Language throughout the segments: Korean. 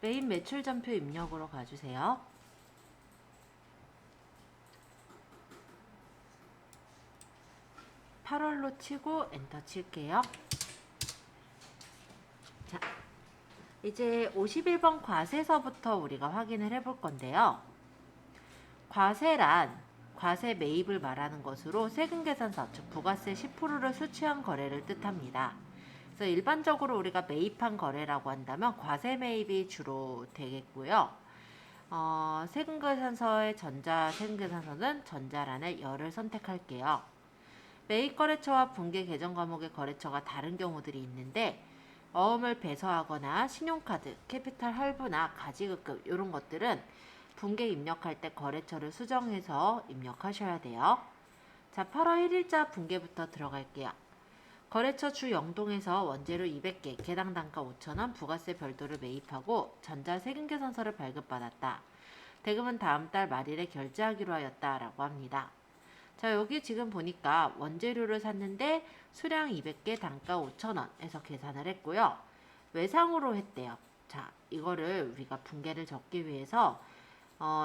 메인 매출전표 입력으로 가주세요. (8월로) 치고 엔터 칠게요. 자, 이제 51번 과세서부터 우리가 확인을 해볼 건데요. 과세란 과세 매입을 말하는 것으로 세금계산서, 즉 부가세 10%를 수취한 거래를 뜻합니다. 그래서 일반적으로 우리가 매입한 거래라고 한다면 과세 매입이 주로 되겠고요. 세금계산서의 세금계산서는 전자란에 열을 선택할게요. 매입거래처와 분계 계정 과목의 거래처가 다른 경우들이 있는데 어음을 배서하거나 신용카드, 캐피탈 할부나 가지급금 이런 것들은 분계 입력할 때 거래처를 수정해서 입력하셔야 돼요. 자, 8월 1일자 분계부터 들어갈게요. 거래처 주 영동에서 원재료 200개, 개당 단가 5,000원, 부가세 별도를 매입하고 전자 세금계산서를 발급받았다. 대금은 다음 달 말일에 결제하기로 하였다 라고 합니다. 자, 여기 지금 보니까 원재료를 샀는데 수량 200개, 단가 5,000원 해서 계산을 했고요. 외상으로 했대요. 자, 이거를 우리가 분계를 적기 위해서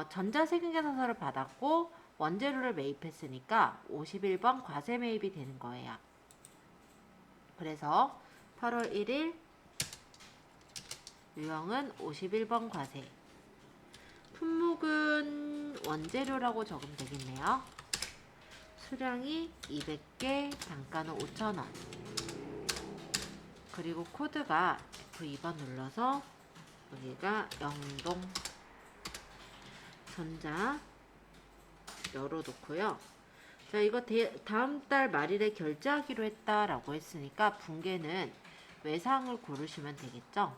전자세금계산서를 받았고 원재료를 매입했으니까 51번 과세 매입이 되는 거예요. 그래서 8월 1일 유형은 51번 과세. 품목은 원재료라고 적으면 되겠네요. 수량이 200개, 단가는 5,000원. 그리고 코드가 F2번 눌러서 여기가 영동 전자 열어놓고요. 자, 이거 다음 달 말일에 결제하기로 했다라고 했으니까 분계는 외상을 고르시면 되겠죠.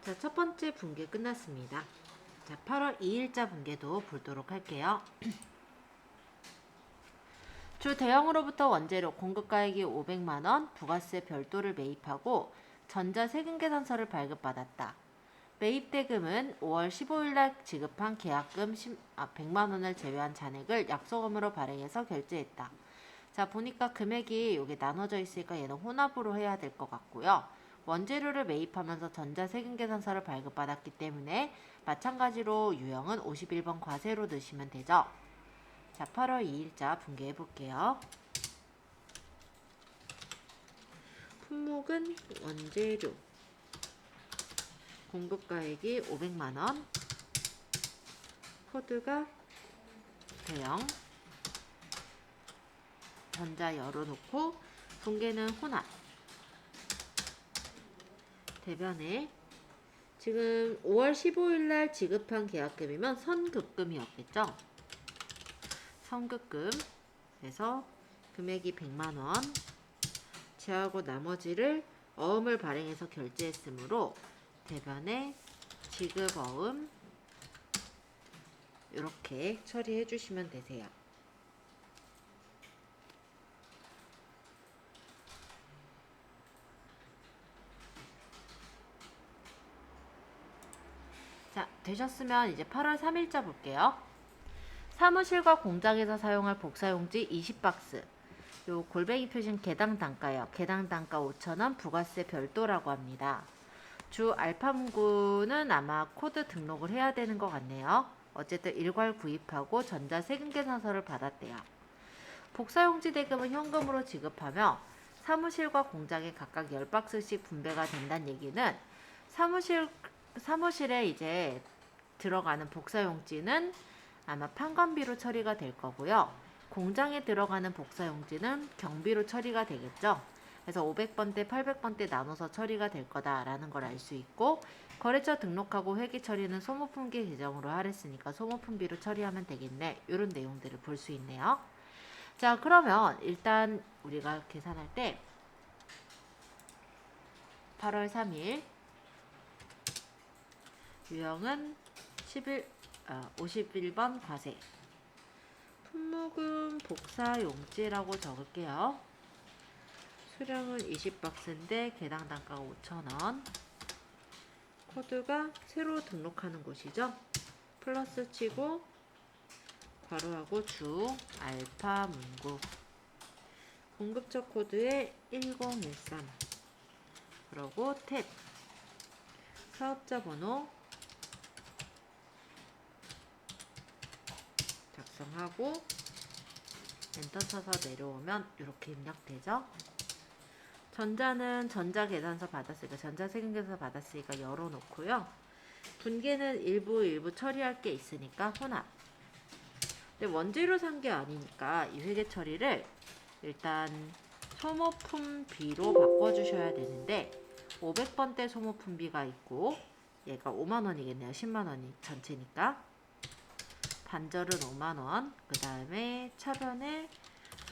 자, 첫 번째 분계 끝났습니다. 자, 8월 2일자 분계도 보도록 할게요. 주 대형으로부터 원재료 공급가액이 500만원, 부가세 별도를 매입하고 전자세금계산서를 발급받았다. 매입대금은 5월 15일날 지급한 계약금 100만원을 제외한 잔액을 약속금으로 발행해서 결제했다. 자, 보니까 금액이 여기 나눠져 있으니까 얘는 혼합으로 해야 될 것 같고요. 원재료를 매입하면서 전자세금계산서를 발급받았기 때문에 마찬가지로 유형은 51번 과세로 넣으시면 되죠. 자, 8월 2일자 분개해 볼게요. 품목은 원재료, 공급가액이 500만원, 코드가 대형, 전자 열어놓고 분계는 혼합. 대변에 지금 5월 15일날 지급한 계약금이면 선급금이었겠죠. 선급금. 그래서 금액이 100만원 제하고 나머지를 어음을 발행해서 결제했으므로 대변에 지급어음 이렇게 처리해 주시면 되세요. 자, 되셨으면 이제 8월 3일자 볼게요. 사무실과 공장에서 사용할 복사용지 20박스. 요 골뱅이 표시는 개당 단가요. 개당 단가 5,000원, 부가세 별도라고 합니다. 주 알파문구는 아마 코드 등록을 해야 되는 것 같네요. 어쨌든 일괄 구입하고 전자세금계산서를 받았대요. 복사용지 대금은 현금으로 지급하며 사무실과 공장에 각각 10박스씩 분배가 된다는 얘기는 사무실에 이제 들어가는 복사용지는 아마 판관비로 처리가 될 거고요. 공장에 들어가는 복사용지는 경비로 처리가 되겠죠. 그래서 500번대, 800번대 나눠서 처리가 될 거다라는 걸 알 수 있고, 거래처 등록하고 회계 처리는 소모품계 계정으로 하랬으니까 소모품비로 처리하면 되겠네. 이런 내용들을 볼 수 있네요. 자, 그러면 일단 우리가 계산할 때 8월 3일 유형은 51번 과세. 품목은 복사용지라고 적을게요. 수량은 20박스인데 개당 단가가 5,000원. 코드가 새로 등록하는 곳이죠. 플러스 치고 괄호하고 주 알파 문구 공급처 코드에 1013, 그리고 탭, 사업자 번호 작성하고 엔터 쳐서 내려오면 이렇게 입력되죠. 전자는 전자계산서 받았으니까, 전자세금계산서 받았으니까 열어놓고요. 분계는 일부 처리할 게 있으니까 혼합. 근데 원재료 산 게 아니니까 이 회계 처리를 일단 소모품비로 바꿔주셔야 되는데, 500번대 소모품비가 있고 얘가 5만원이겠네요. 10만원이 전체니까. 반절은 5만원, 그 다음에 차변에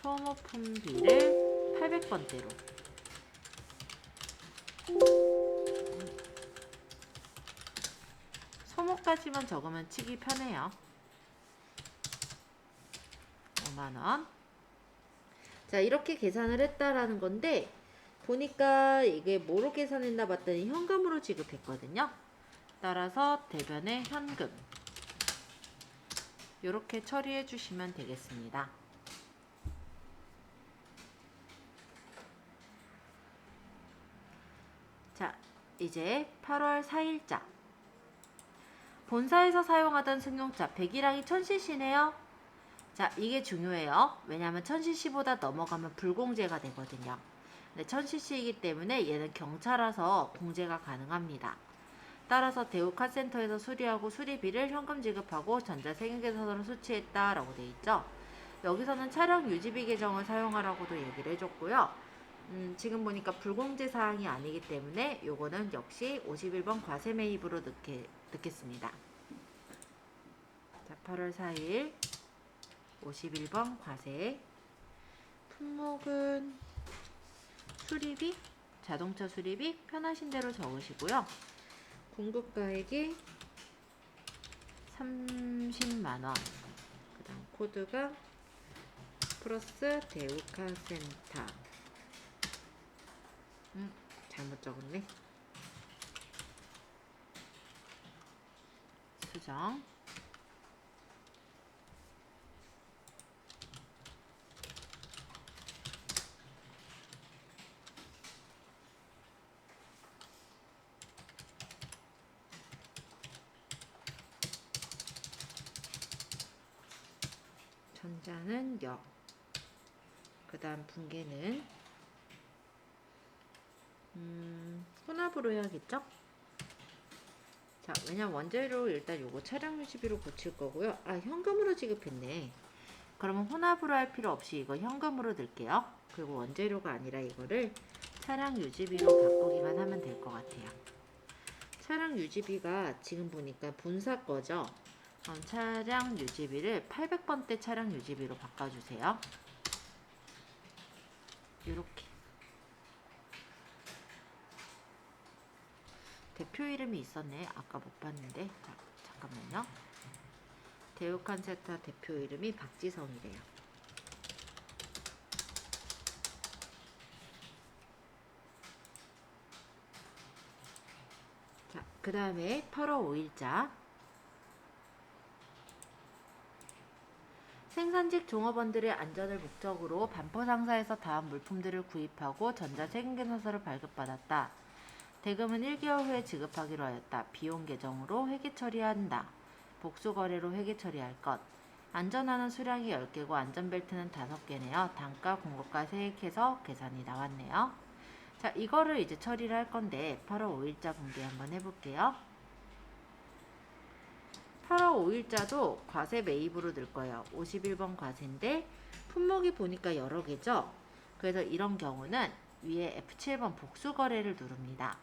소모품비를 800번대로. 소모까지만 적으면 치기 편해요. 5만원. 자, 이렇게 계산을 했다라는 건데, 보니까 이게 뭐로 계산했나 봤더니 현금으로 지급했거든요. 따라서 대변에 현금 이렇게 처리해 주시면 되겠습니다. 자, 이제 8월 4일자 본사에서 사용하던 승용차 배기량이 1000cc네요. 자, 이게 중요해요. 왜냐하면 1000cc보다 넘어가면 불공제가 되거든요. 근데 1000cc이기 때문에 얘는 경차라서 공제가 가능합니다. 따라서 대우 카센터에서 수리하고 수리비를 현금 지급하고 전자세금계산서로 수취했다라고 되어 있죠. 여기서는 차량 유지비 계정을 사용하라고도 얘기를 해줬고요. 지금 보니까 불공제 사항이 아니기 때문에 요거는 역시 51번 과세 매입으로 넣겠습니다. 자, 8월 4일 51번 과세. 품목은 수리비, 자동차 수리비 편하신 대로 적으시고요. 공급가액이 30만원, 그 다음 코드가 플러스 대우카센터. 잘못 적었네. 수정. 전자는 0. 그 다음 분계는 혼합으로 해야겠죠? 자, 왜냐면 원재료 일단 요거 차량 유지비로 고칠 거고요. 아, 현금으로 지급했네. 그러면 혼합으로 할 필요 없이 이거 현금으로 넣을게요. 그리고 원재료가 아니라 이거를 차량 유지비로 바꾸기만 하면 될 것 같아요. 차량 유지비가 지금 보니까 본사 거죠? 차량 유지비를 800번대 차량 유지비로 바꿔주세요. 이렇게. 대표 이름이 있었네. 아까 못 봤는데. 자, 잠깐만요. 대우칸센터 대표 이름이 박지성이래요. 자, 그 다음에 8월 5일자 생산직 종업원들의 안전을 목적으로 반포 상사에서 다음 물품들을 구입하고 전자세금계산서를 발급받았다. 대금은 1개월 후에 지급하기로 하였다. 비용 계정으로 회계 처리한다. 복수거래로 회계 처리할 것. 안전화는 수량이 10개고 안전벨트는 5개네요. 단가, 공급가 세액해서 계산이 나왔네요. 자, 이거를 이제 처리를 할 건데 8월 5일자 공개 한번 해볼게요. 8월 5일자도 과세 매입으로 넣을 거예요. 51번 과세인데 품목이 보니까 여러 개죠. 그래서 이런 경우는 위에 F7번 복수거래를 누릅니다.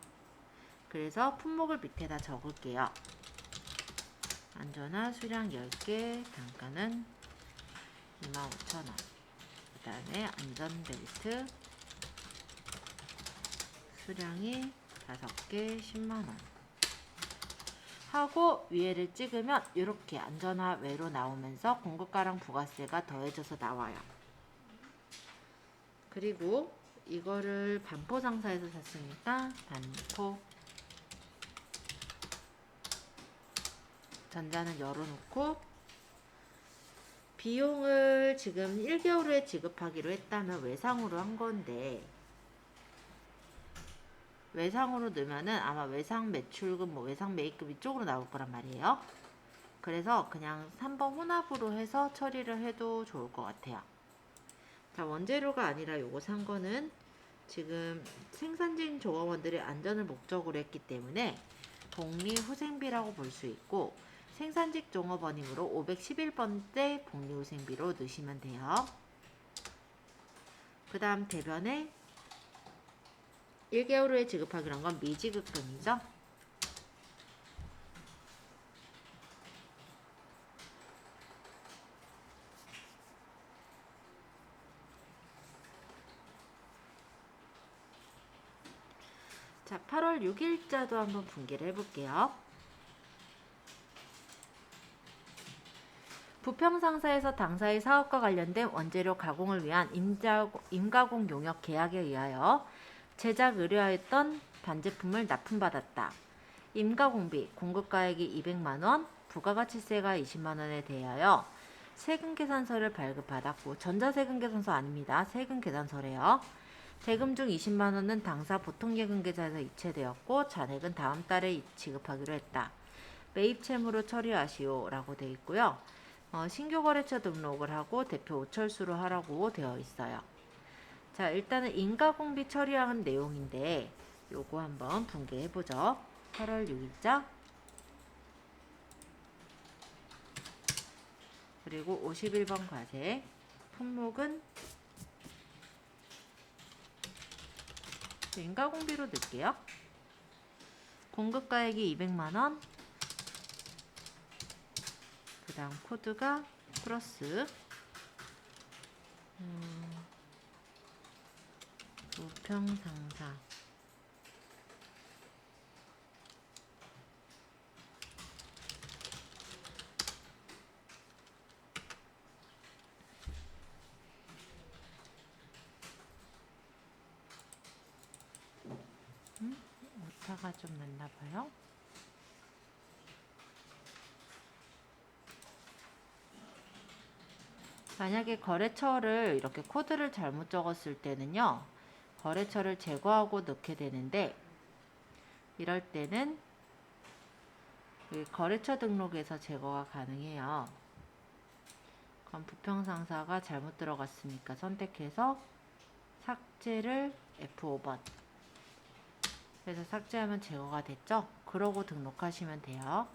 그래서 품목을 밑에다 적을게요. 안전화 수량 10개, 단가는 25,000원. 그 다음에 안전벨트 수량이 5개, 10만원. 하고 위에를 찍으면 이렇게 안전화 외로 나오면서 공급가랑 부가세가 더해져서 나와요. 그리고 이거를 반포 상사에서 샀으니까 반포. 전자는 열어놓고 비용을 지금 1개월 후에 지급하기로 했다면 외상으로 한 건데, 외상으로 넣으면은 아마 외상 매출금, 뭐 외상 매입금 이쪽으로 나올 거란 말이에요. 그래서 그냥 3번 혼합으로 해서 처리를 해도 좋을 것 같아요. 자, 원재료가 아니라 요거 산 거는 지금 생산진 종업원들의 안전을 목적으로 했기 때문에 복리후생비라고 볼 수 있고, 생산직 종업원이므로 511번째 복리후생비로 넣으시면 돼요. 그 다음 대변에 1개월 후에 지급하기로 한 건 미지급금이죠. 자, 8월 6일자도 한번 분기를 해볼게요. 부평상사에서 당사의 사업과 관련된 원재료 가공을 위한 임가공 용역 계약에 의하여 제작 의뢰하였던 반제품을 납품받았다. 임가공비 공급가액이 200만원, 부가가치세가 20만원에 대하여 세금계산서를 발급받았고, 전자세금계산서 아닙니다. 세금계산서래요. 대금 중 20만원은 당사 보통예금계좌에서 이체되었고, 잔액은 다음 달에 지급하기로 했다. 매입채무로 처리하시오 라고 되어 있고요. 신규 거래처 등록을 하고 대표 오철수로 하라고 되어 있어요. 자, 일단은 인가공비 처리한 내용인데 요거 한번 분개해보죠. 8월 6일자 그리고 51번 과세 품목은 인가공비로 넣을게요. 공급가액이 200만원, 그 다음 코드가 플러스 부평상사 오타가 좀 났나봐요. 만약에 거래처를 이렇게 코드를 잘못 적었을 때는요, 거래처를 제거하고 넣게 되는데, 이럴 때는 거래처 등록에서 제거가 가능해요. 그럼 부평상사가 잘못 들어갔으니까 선택해서 삭제를 F5번. 그래서 삭제하면 제거가 됐죠? 그러고 등록하시면 돼요.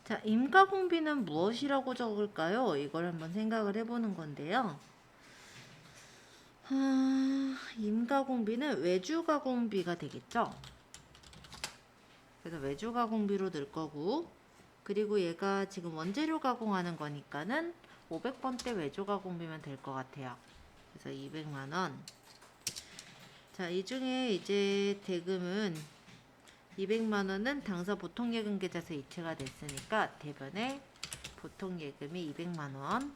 자, 임가공비는 무엇이라고 적을까요? 이걸 한번 생각을 해보는 건데요. 임가공비는 외주가공비가 되겠죠? 그래서 외주가공비로 넣을 거고, 그리고 얘가 지금 원재료 가공하는 거니까는 500번대 외주가공비면 될 것 같아요. 그래서 200만원. 자, 이 중에 이제 대금은 200만원은 당사 보통예금 계좌에서 이체가 됐으니까 대변에 보통예금이 200만원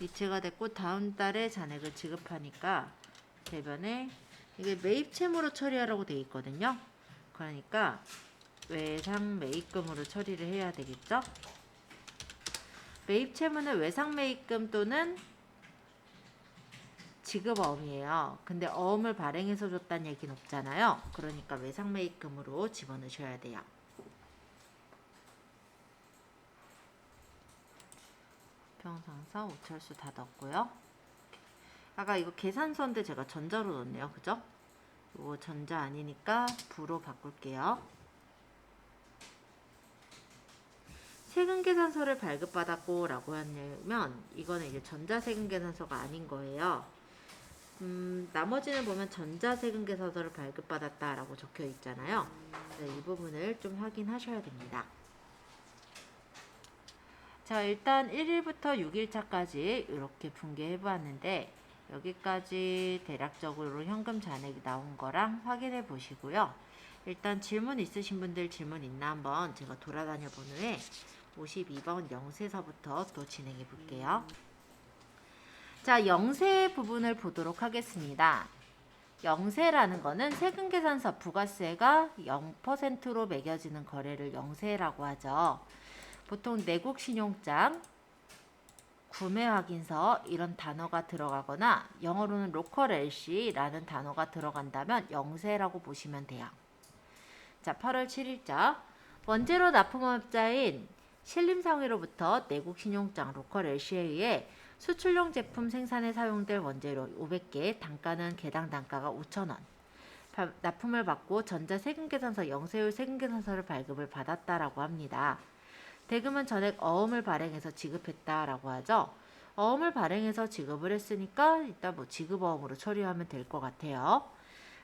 이체가 됐고, 다음 달에 잔액을 지급하니까 대변에 이게 매입채무로 처리하라고 되어 있거든요. 그러니까 외상 매입금으로 처리를 해야 되겠죠. 매입채무는 외상 매입금 또는 지급어음이에요. 근데 어음을 발행해서 줬다는 얘기는 없잖아요. 그러니까 외상 매입금으로 집어넣으셔야 돼요. 평상사 오철수 다 넣었고요. 아까 이거 계산서인데 제가 전자로 넣었네요. 그죠? 이거 전자 아니니까 부로 바꿀게요. 세금계산서를 발급받았고 라고 하냐면 이거는 이제 전자세금계산서가 아닌 거예요. 나머지는 보면 전자세금계산서를 발급받았다 라고 적혀 있잖아요. 이 부분을 좀 확인하셔야 됩니다. 자, 일단 1일부터 6일차까지 이렇게 분개해 보았는데 여기까지 대략적으로 현금 잔액이 나온 거랑 확인해 보시고요. 일단 질문 있으신 분들 질문 있나 한번 제가 돌아다녀 본 후에 52번 영세서부터 또 진행해 볼게요. 자, 영세 부분을 보도록 하겠습니다. 영세라는 거는 세금계산서 부가세가 0%로 매겨지는 거래를 영세라고 하죠. 보통 내국신용장, 구매확인서 이런 단어가 들어가거나 영어로는 로컬 LC라는 단어가 들어간다면 영세라고 보시면 돼요. 자, 8월 7일자 원재료 납품업자인 신림상회로부터 내국신용장 로컬 LC에 의해 수출용 제품 생산에 사용될 원재료 500개, 단가는 개당 단가가 5,000원. 납품을 받고 전자세금계산서 영세율 세금계산서를 발급을 받았다라고 합니다. 대금은 전액 어음을 발행해서 지급했다라고 하죠. 어음을 발행해서 지급을 했으니까 일단 뭐 지급어음으로 처리하면 될 것 같아요.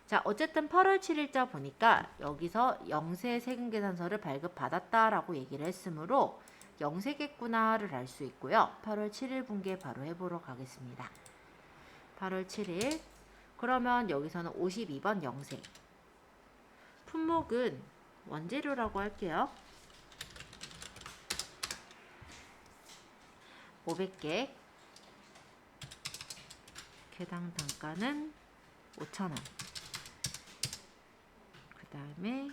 자, 어쨌든 8월 7일자 보니까 여기서 영세 세금계산서를 발급받았다라고 얘기를 했으므로 영세겠구나를 알 수 있고요. 8월 7일 분계 바로 해보러 가겠습니다. 8월 7일 그러면 여기서는 52번 영세 품목은 원재료라고 할게요. 500개 개당 단가는 5,000원. 그 다음에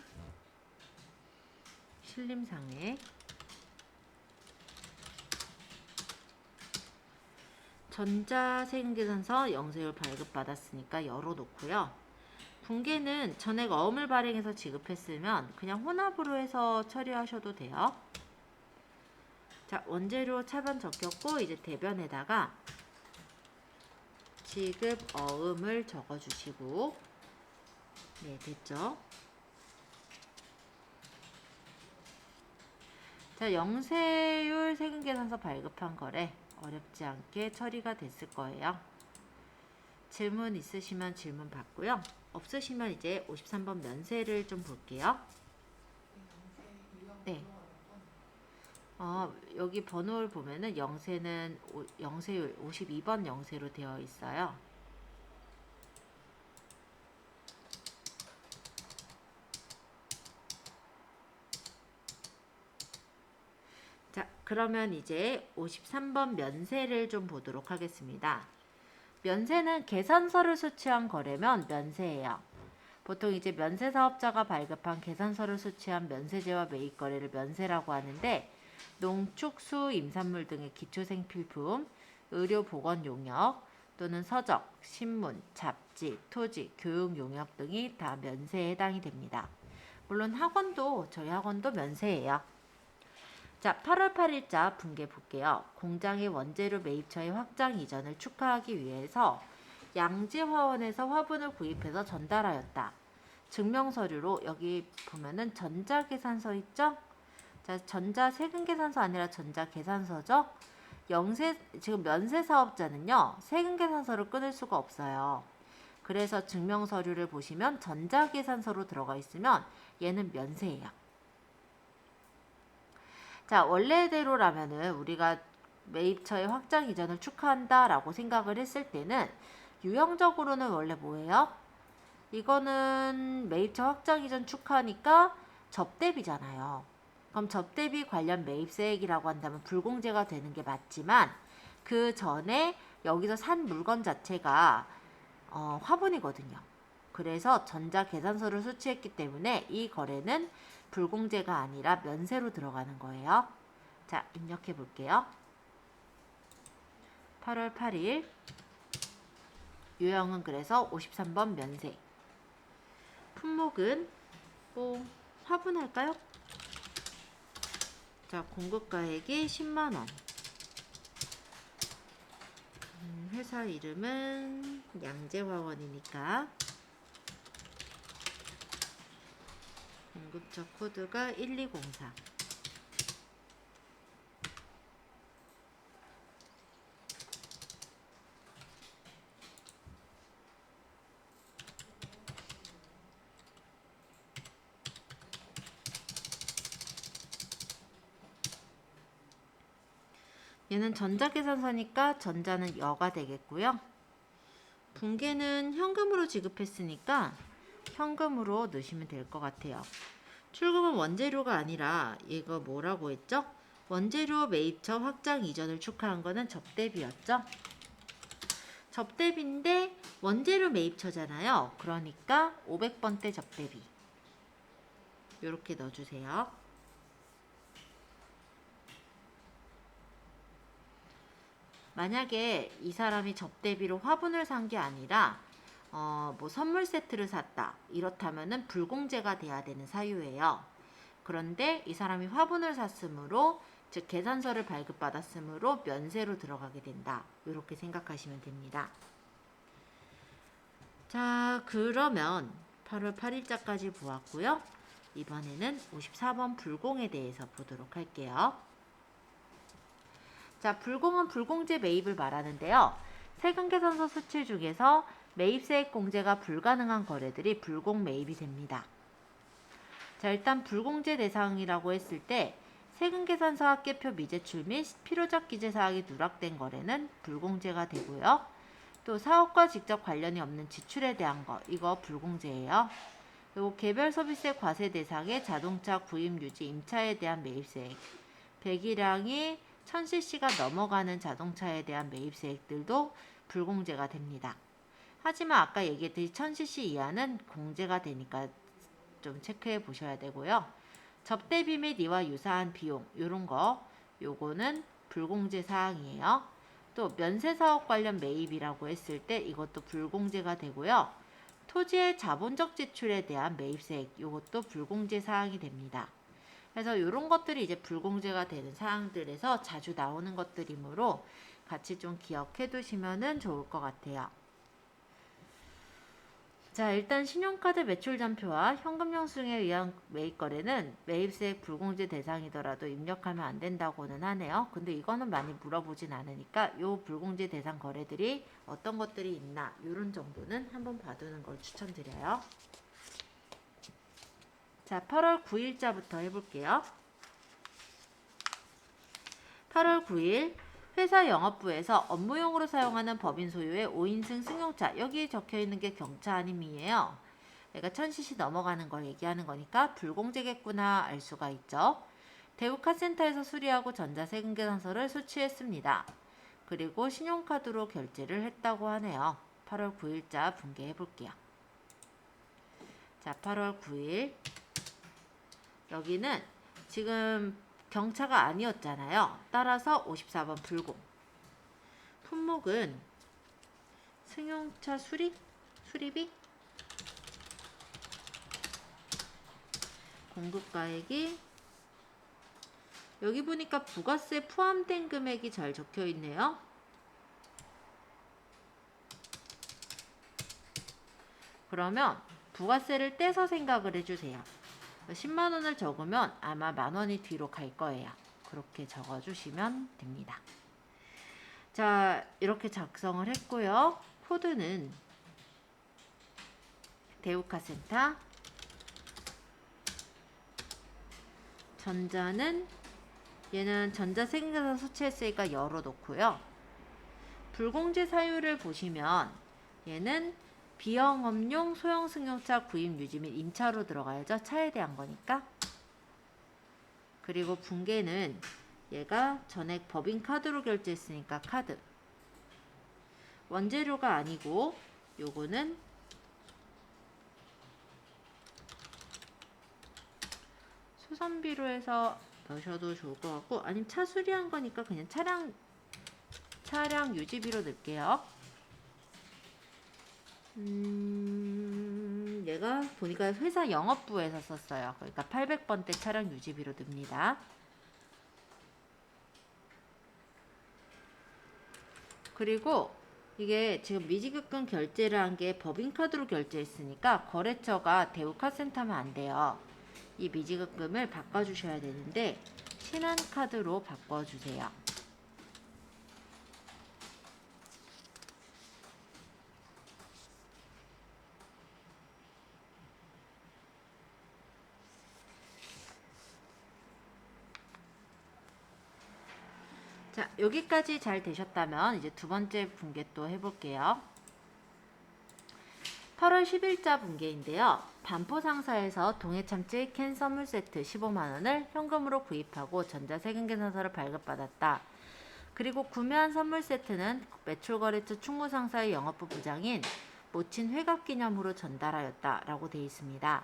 신림상회 전자세금계산서 영세율 발급받았으니까 열어놓고요. 분계는 전액 어음을 발행해서 지급했으면 그냥 혼합으로 해서 처리하셔도 돼요. 자, 원재료 차변 적혔고 이제 대변에다가 지급 어음을 적어주시고 네, 됐죠? 자, 영세율 세금계산서 발급한 거래 어렵지 않게 처리가 됐을 거예요. 질문 있으시면 질문 받고요. 없으시면 이제 53번 면세를 좀 볼게요. 네. 여기 번호를 보면은 영세는 영세율 52번 영세로 되어 있어요. 자, 그러면 이제 53번 면세를 좀 보도록 하겠습니다. 면세는 계산서를 수취한 거래면 면세예요. 보통 이제 면세사업자가 발급한 계산서를 수취한 면세제와 매입 거래를 면세라고 하는데 농축수 임산물 등의 기초생필품, 의료보건용역 또는 서적, 신문, 잡지, 토지, 교육용역 등이 다 면세에 해당이 됩니다. 물론 학원도 저희 학원도 면세예요. 자, 8월 8일자 분계 볼게요. 공장의 원재료 매입처의 확장 이전을 축하하기 위해서 양지화원에서 화분을 구입해서 전달하였다. 증명서류로 여기 보면은 전자계산서 있죠? 자, 전자세금계산서 아니라 전자계산서죠? 지금 면세사업자는요, 세금계산서를 끊을 수가 없어요. 그래서 증명서류를 보시면 전자계산서로 들어가 있으면 얘는 면세예요. 자, 원래대로라면은 우리가 매입처의 확장 이전을 축하한다 라고 생각을 했을 때는 유형적으로는 원래 뭐예요? 이거는 매입처 확장 이전 축하하니까 접대비잖아요. 그럼 접대비 관련 매입세액이라고 한다면 불공제가 되는 게 맞지만 그 전에 여기서 산 물건 자체가 화분이거든요. 그래서 전자계산서를 수취했기 때문에 이 거래는 불공제가 아니라 면세로 들어가는 거예요. 자, 입력해 볼게요. 8월 8일 유형은 그래서 53번 면세. 품목은 뭐 화분 할까요? 자, 공급가액이 10만원. 회사 이름은 양재화원이니까 공급처 코드가 1204. 얘는 전자계산서니까 전자는 여가 되겠고요. 붕괴는 현금으로 지급했으니까 현금으로 넣으시면 될 것 같아요. 출금은 원재료가 아니라 얘가 뭐라고 했죠? 원재료 매입처 확장 이전을 축하한 거는 접대비였죠. 접대비인데 원재료 매입처잖아요. 그러니까 500번대 접대비 이렇게 넣어주세요. 만약에 이 사람이 접대비로 화분을 산 게 아니라 뭐 선물 세트를 샀다 이렇다면은 불공제가 돼야 되는 사유예요. 그런데 이 사람이 화분을 샀으므로 즉 계산서를 발급받았으므로 면세로 들어가게 된다. 이렇게 생각하시면 됩니다. 자, 그러면 8월 8일자까지 보았고요. 이번에는 54번 불공에 대해서 보도록 할게요. 자, 불공은 불공제 매입을 말하는데요. 세금계산서 수치 중에서 매입세액 공제가 불가능한 거래들이 불공 매입이 됩니다. 자, 일단 불공제 대상이라고 했을 때 세금계산서 합계표 미제출 및 필요적 기재사항이 누락된 거래는 불공제가 되고요. 또 사업과 직접 관련이 없는 지출에 대한 거, 이거 불공제예요. 그리고 개별 서비스의 과세 대상의 자동차 구입 유지 임차에 대한 매입세액, 배기량이 1000cc가 넘어가는 자동차에 대한 매입세액들도 불공제가 됩니다. 하지만 아까 얘기했듯이 1000cc 이하는 공제가 되니까 좀 체크해 보셔야 되고요. 접대비 및 이와 유사한 비용 요런 거 요거는 불공제 사항이에요. 또 면세사업 관련 매입이라고 했을 때 이것도 불공제가 되고요. 토지의 자본적 지출에 대한 매입세액 요것도 불공제 사항이 됩니다. 그래서 이런 것들이 이제 불공제가 되는 사항들에서 자주 나오는 것들이므로 같이 좀 기억해 두시면 좋을 것 같아요. 자, 일단 신용카드 매출잔표와 현금 영수증에 의한 매입거래는 매입세액 불공제 대상이더라도 입력하면 안 된다고는 하네요. 근데 이거는 많이 물어보진 않으니까 요 불공제 대상 거래들이 어떤 것들이 있나 요런 정도는 한번 봐두는 걸 추천드려요. 자, 8월 9일자부터 해볼게요. 8월 9일 회사 영업부에서 업무용으로 사용하는 법인 소유의 5인승 승용차, 여기 적혀있는 게 경차 아님이에요. 그러니까 1000cc 넘어가는 걸 얘기하는 거니까 불공제겠구나 알 수가 있죠. 대우카센터에서 수리하고 전자세금계산서를 수취했습니다. 그리고 신용카드로 결제를 했다고 하네요. 8월 9일자 분개해 볼게요. 자, 8월 9일 여기는 지금 경차가 아니었잖아요. 따라서 54번 불공. 품목은 승용차 수리비 공급가액이 여기 보니까 부가세 포함된 금액이 잘 적혀 있네요. 그러면 부가세를 떼서 생각을 해주세요. 10만원을 적으면 아마 만원이 뒤로 갈 거예요. 그렇게 적어주시면 됩니다. 자, 이렇게 작성을 했고요. 코드는 대우카센터, 전자는 얘는 전자세금계산서 수취했으니까 열어놓고요. 불공제 사유를 보시면 얘는 비영업용 소형 승용차 구입 유지 및 임차로 들어가야죠. 차에 대한 거니까. 그리고 분개는 얘가 전액 법인카드로 결제했으니까 카드. 원재료가 아니고 요거는 수선비로 해서 넣으셔도 좋을 것 같고, 아니면 차 수리한 거니까 그냥 차량 유지비로 넣을게요. 얘가 보니까 회사 영업부에서 썼어요. 그러니까 800번대 차량 유지비로 듭니다. 그리고 이게 지금 미지급금 결제를 한 게 법인카드로 결제했으니까 거래처가 대우카센터면 안 돼요. 이 미지급금을 바꿔주셔야 되는데 신한카드로 바꿔주세요. 자, 여기까지 잘 되셨다면 이제 두 번째 분계 또 해볼게요. 8월 10일자 분계인데요. 반포 상사에서 동해참치 캔 선물 세트 15만원을 현금으로 구입하고 전자세금계산서를 발급받았다. 그리고 구매한 선물 세트는 매출거래처 충무상사의 영업부 부장인 모친 회갑기념으로 전달하였다 라고 되어 있습니다.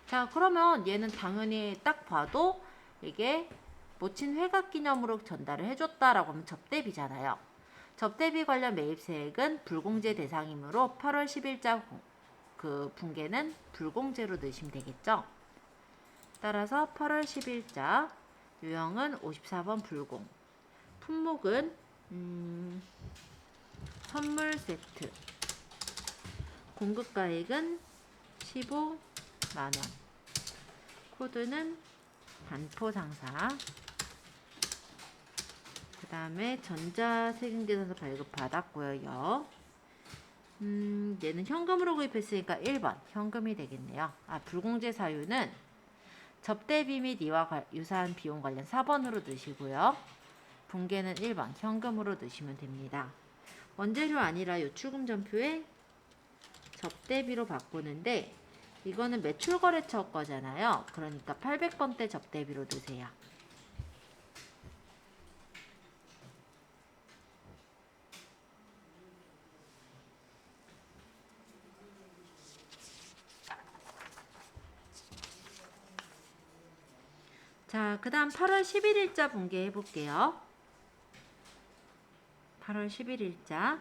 자, 그러면 얘는 당연히 딱 봐도 이게 모친 회갑기념으로 전달을 해줬다라고 하면 접대비잖아요. 접대비 관련 매입세액은 불공제 대상이므로 8월 10일자 그 분계는 불공제로 넣으시면 되겠죠. 따라서 8월 10일자 유형은 54번 불공, 품목은 선물 세트, 공급가액은 15만원, 코드는 반포상사, 그 다음에 전자세금계산서 발급 받았고요. 얘는 현금으로 구입했으니까 1번 현금이 되겠네요. 불공제 사유는 접대비 및 이와 유사한 비용 관련 4번으로 넣으시고요. 분계는 1번 현금으로 넣으시면 됩니다. 원재료 아니라 요 출금전표에 접대비로 바꾸는데 이거는 매출거래처 거잖아요. 그러니까 800번대 접대비로 넣으세요. 자, 그 다음 8월 11일자 분계 해볼게요. 8월 11일자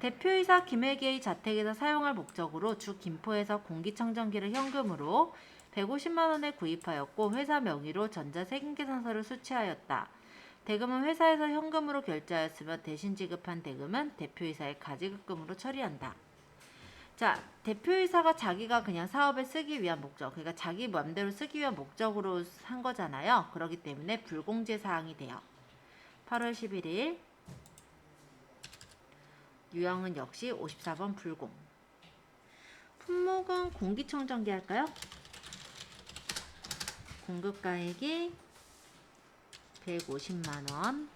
대표이사 김혜기의 자택에서 사용할 목적으로 주 김포에서 공기청정기를 현금으로 150만원에 구입하였고 회사 명의로 전자세금계산서를 수취하였다. 대금은 회사에서 현금으로 결제하였으며 대신 지급한 대금은 대표이사의 가지급금으로 처리한다. 자, 대표이사가 자기가 그냥 사업에 쓰기 위한 목적, 그러니까 자기 맘대로 쓰기 위한 목적으로 한 거잖아요. 그렇기 때문에 불공제 사항이 돼요. 8월 11일 유형은 역시 54번 불공. 품목은 공기청정기 할까요? 공급가액이 150만원,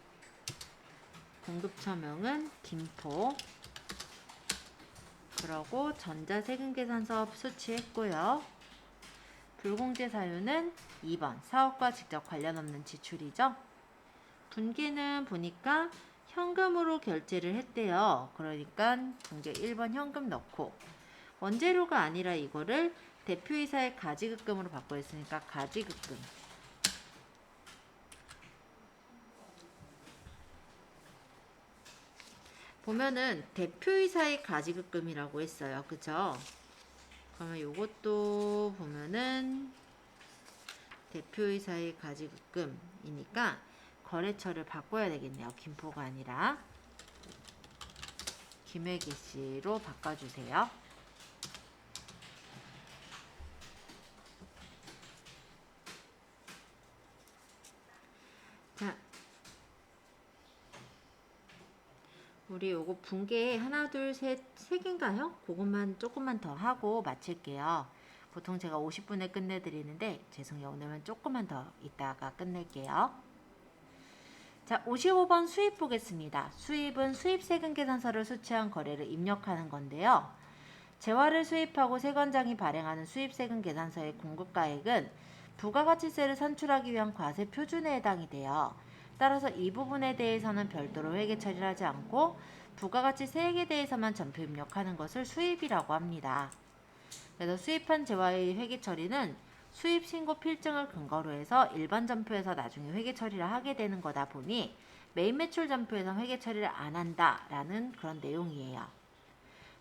공급처명은 김포, 그러고 전자세금계산서 수취했고요. 불공제 사유는 2번 사업과 직접 관련 없는 지출이죠. 분계는 보니까 현금으로 결제를 했대요. 그러니까 분계 1번 현금 넣고 원재료가 아니라 이거를 대표이사의 가지급금으로 바꿔했으니까 가지급금. 보면은 대표이사의 가지급금이라고 했어요. 그쵸? 그러면 요것도 보면은 대표이사의 가지급금이니까 거래처를 바꿔야 되겠네요. 김포가 아니라 김혜기 씨로 바꿔주세요. 자, 우리 요거 분계 하나, 둘, 셋, 세 개인가요? 그것만 조금만 더 하고 마칠게요. 보통 제가 50분에 끝내드리는데 죄송해요. 오늘은 조금만 더 이따가 끝낼게요. 자, 55번 수입 보겠습니다. 수입은 수입세금계산서를 수취한 거래를 입력하는 건데요. 재화를 수입하고 세관장이 발행하는 수입세금계산서의 공급가액은 부가가치세를 산출하기 위한 과세 표준에 해당이 돼요. 따라서 이 부분에 대해서는 별도로 회계 처리를 하지 않고 부가가치 세액에 대해서만 전표 입력하는 것을 수입이라고 합니다. 그래서 수입한 재화의 회계 처리는 수입 신고 필증을 근거로 해서 일반 전표에서 나중에 회계 처리를 하게 되는 거다 보니 매입 매출 전표에서 회계 처리를 안 한다라는 그런 내용이에요.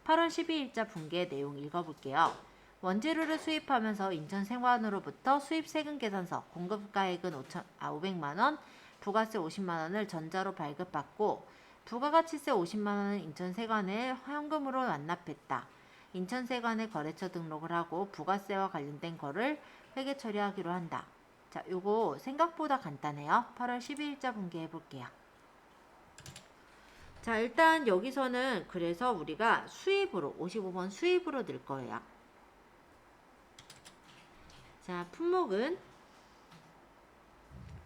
8월 12일자 분계 내용 읽어볼게요. 원재료를 수입하면서 인천생활원으로부터 수입세금계산서 공급가액은 500만원, 부가세 50만원을 전자로 발급받고 부가가치세 50만원은 인천세관에 현금으로 완납했다. 인천세관에 거래처 등록을 하고 부가세와 관련된 거를 회계 처리하기로 한다. 자, 요거 생각보다 간단해요. 8월 12일자 분계 해볼게요. 자, 일단 여기서는 그래서 우리가 수입으로 55번 수입으로 넣을 거예요. 자, 품목은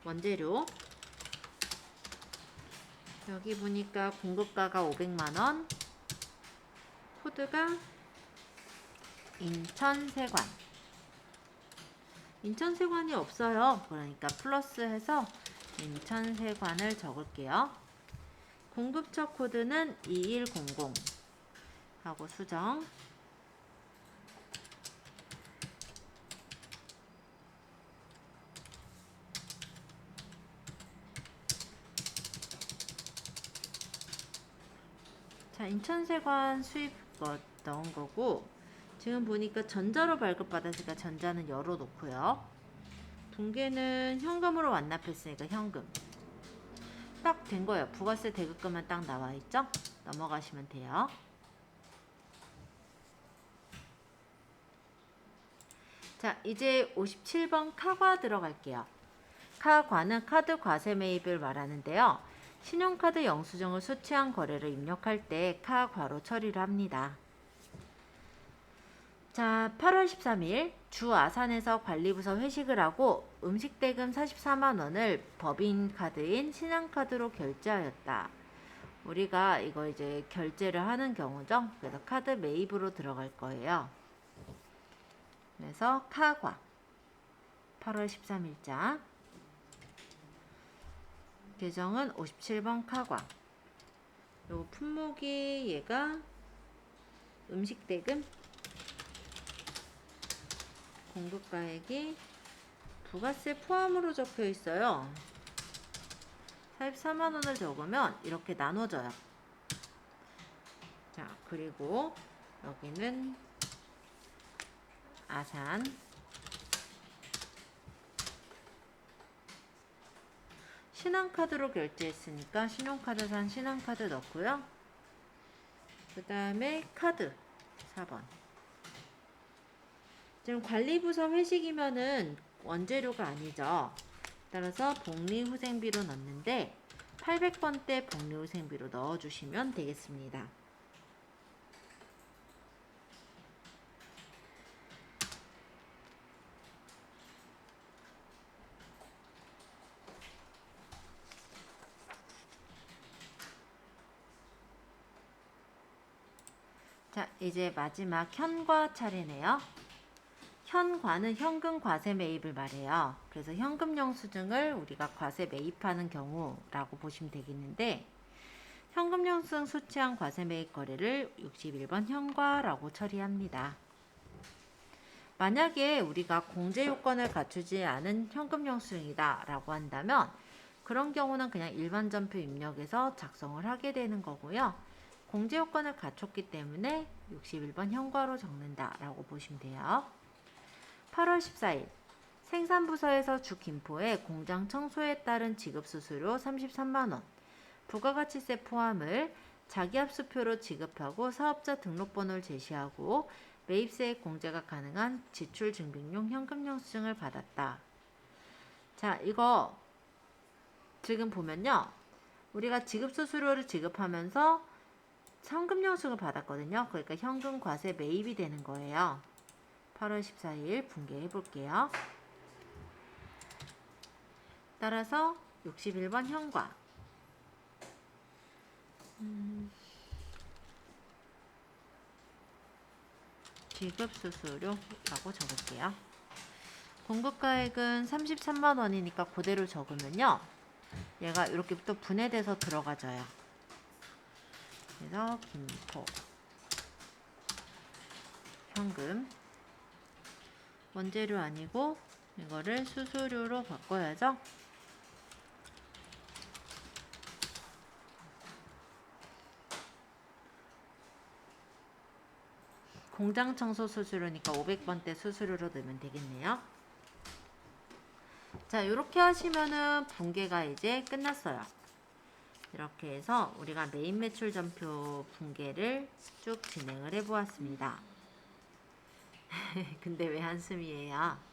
원재료 여기 보니까 공급가가 500만원, 코드가 인천세관. 인천세관이 없어요. 그러니까 플러스해서 인천세관을 적을게요. 공급처 코드는 2100 하고 수정. 자, 인천세관 수입 넣은 거고, 지금 보니까 전자로 발급받았으니까 전자는 열어놓고요. 붕괴는 현금으로 완납했으니까 현금. 딱 된 거예요. 부가세 대급금만 딱 나와 있죠? 넘어가시면 돼요. 자, 이제 57번 카과 들어갈게요. 카과는 카드 과세 매입을 말하는데요. 신용카드 영수증을 수취한 거래를 입력할 때 카과로 처리를 합니다. 자, 8월 13일 주 아산에서 관리부서 회식을 하고 음식대금 44만원을 법인카드인 신한카드로 결제하였다. 우리가 이거 이제 결제를 하는 경우죠. 그래서 카드 매입으로 들어갈 거예요. 그래서 카과 8월 13일자 계정은 57번 카과. 요 품목이 얘가 음식대금, 공급가액이 부가세 포함으로 적혀 있어요. 44만원을 적으면 이렇게 나눠져요. 자, 그리고 여기는 아산, 신한카드로 결제했으니까 신용카드산 신한카드 넣고요. 그 다음에 카드 4번. 지금 관리부서 회식이면은 원재료가 아니죠. 따라서 복리후생비로 넣는데 800번대 복리후생비로 넣어주시면 되겠습니다. 자, 이제 마지막 현과 차례네요. 현과는 현금 과세 매입을 말해요. 그래서 현금 영수증을 우리가 과세 매입하는 경우라고 보시면 되겠는데, 현금 영수증 수취한 과세 매입 거래를 61번 현과라고 처리합니다. 만약에 우리가 공제 요건을 갖추지 않은 현금 영수증이다 라고 한다면 그런 경우는 그냥 일반 전표 입력해서 작성을 하게 되는 거고요. 공제 요건을 갖췄기 때문에 61번 현과로 적는다 라고 보시면 돼요. 8월 14일 생산부서에서 주 김포에 공장 청소에 따른 지급수수료 33만원, 부가가치세 포함을 자기합수표로 지급하고 사업자 등록번호를 제시하고 매입세액 공제가 가능한 지출증빙용 현금영수증을 받았다. 자, 이거 지금 보면요. 우리가 지급수수료를 지급하면서 현금영수증을 받았거든요. 그러니까 현금 과세 매입이 되는 거예요. 8월 14일 분개해 볼게요. 따라서 61번 현과. 지급수수료라고 적을게요. 공급가액은 33만원이니까 그대로 적으면요. 얘가 이렇게 또 분해돼서 들어가져요. 그래서 김포 현금 원재료 아니고 이거를 수수료로 바꿔야죠. 공장 청소 수수료니까 500번대 수수료로 넣으면 되겠네요. 자, 이렇게 하시면은 분개가 이제 끝났어요. 이렇게 해서 우리가 메인 매출 전표 분개를 쭉 진행을 해 보았습니다. 근데 왜 한숨이에요?